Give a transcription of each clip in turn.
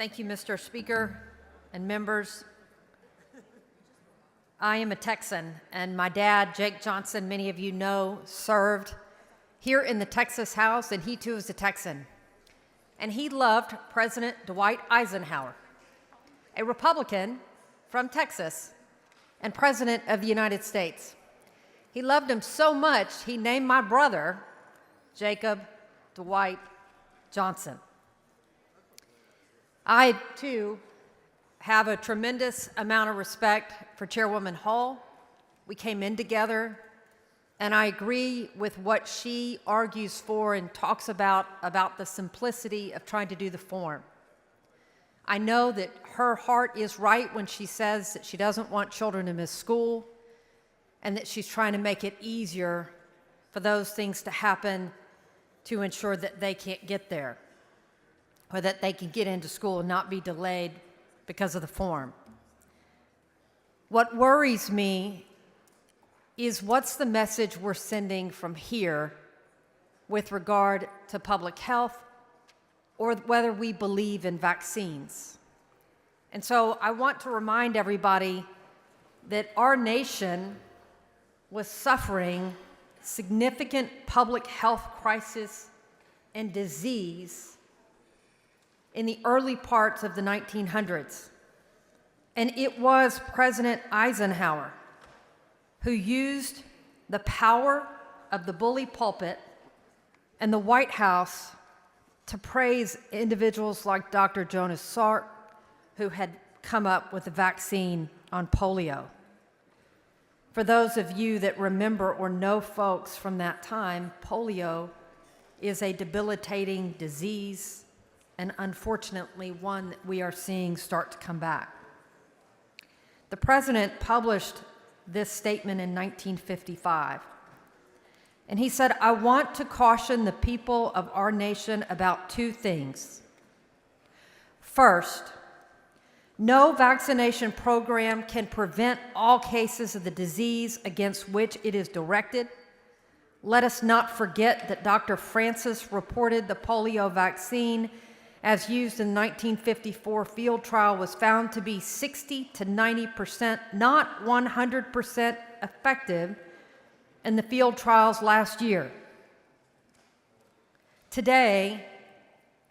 Thank you, Mr. Speaker and members. I am a Texan, and my dad, Jake Johnson, many of you know, served here in the Texas House, and he too is a Texan. And he loved President Dwight Eisenhower, a Republican from Texas and President of the United States. He loved him so much, he named my brother Jacob Dwight Johnson. I, too, have a tremendous amount of respect for Chairwoman Hall. We came in together, and I agree with what she argues for and talks about the simplicity of trying to do the form. I know that her heart is right when she says that she doesn't want children to miss school and that she's trying to make it easier for those things to happen to ensure that they can't get there or that they can get into school and not be delayed because of the form. What worries me is what's the message we're sending from here with regard to public health or whether we believe in vaccines. And so I want to remind everybody that our nation was suffering significant public health crisis and disease in the early parts of the 1900s. And it was President Eisenhower who used the power of the bully pulpit and the White House to praise individuals like Dr. Jonas Salk, who had come up with a vaccine on polio. For those of you that remember or know folks from that time, polio is a debilitating disease, and unfortunately one that we are seeing start to come back. The president published this statement in 1955, and he said, "I want to caution the people of our nation about two things. First, no vaccination program can prevent all cases of the disease against which it is directed. Let us not forget that Dr. Francis reported the polio vaccine as used in the 1954 field trial was found to be 60 to 90%, not 100% effective in the field trials last year. Today,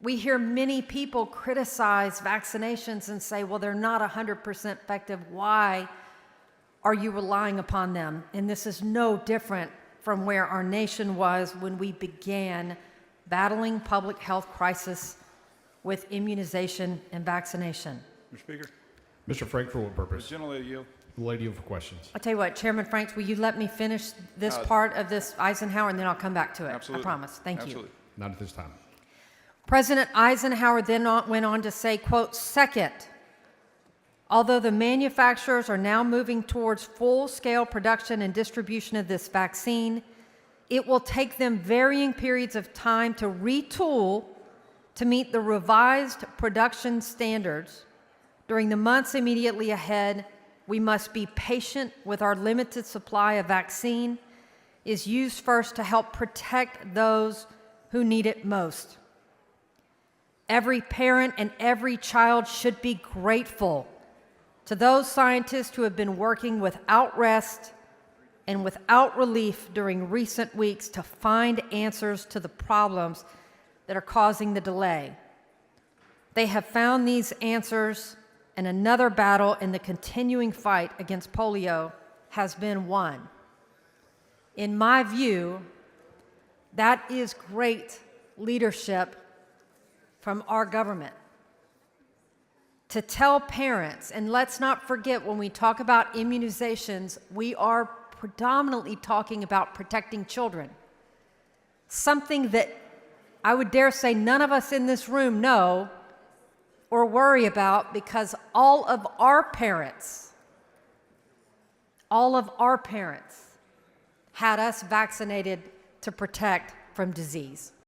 we hear many people criticize vaccinations and say, well, they're not 100% effective. Why are you relying upon them? And this is no different from where our nation was when we began battling public health crisis with immunization and vaccination. Mr. Speaker. Mr. Frank, for what purpose? The gentlelady yield. The lady for questions. I'll tell you what, Chairman Franks, will you let me finish this part of this Eisenhower, and then I'll come back to it? Absolutely. I promise. Thank Absolutely. you. Not at this time. President Eisenhower then went on to say, quote, "Second, although the manufacturers are now moving towards full-scale production and distribution of this vaccine, it will take them varying periods of time to retool to meet the revised production standards. During the months immediately ahead, we must be patient with our limited supply of vaccine is used first to help protect those who need it most. Every parent and every child should be grateful to those scientists who have been working without rest and without relief during recent weeks to find answers to the problems that are causing the delay. They have found these answers, and another battle in the continuing fight against polio has been won." In my view, that is great leadership from our government. To tell parents, and let's not forget when we talk about immunizations, we are predominantly talking about protecting children. Something that I would dare say none of us in this room know or worry about because all of our parents had us vaccinated to protect from disease.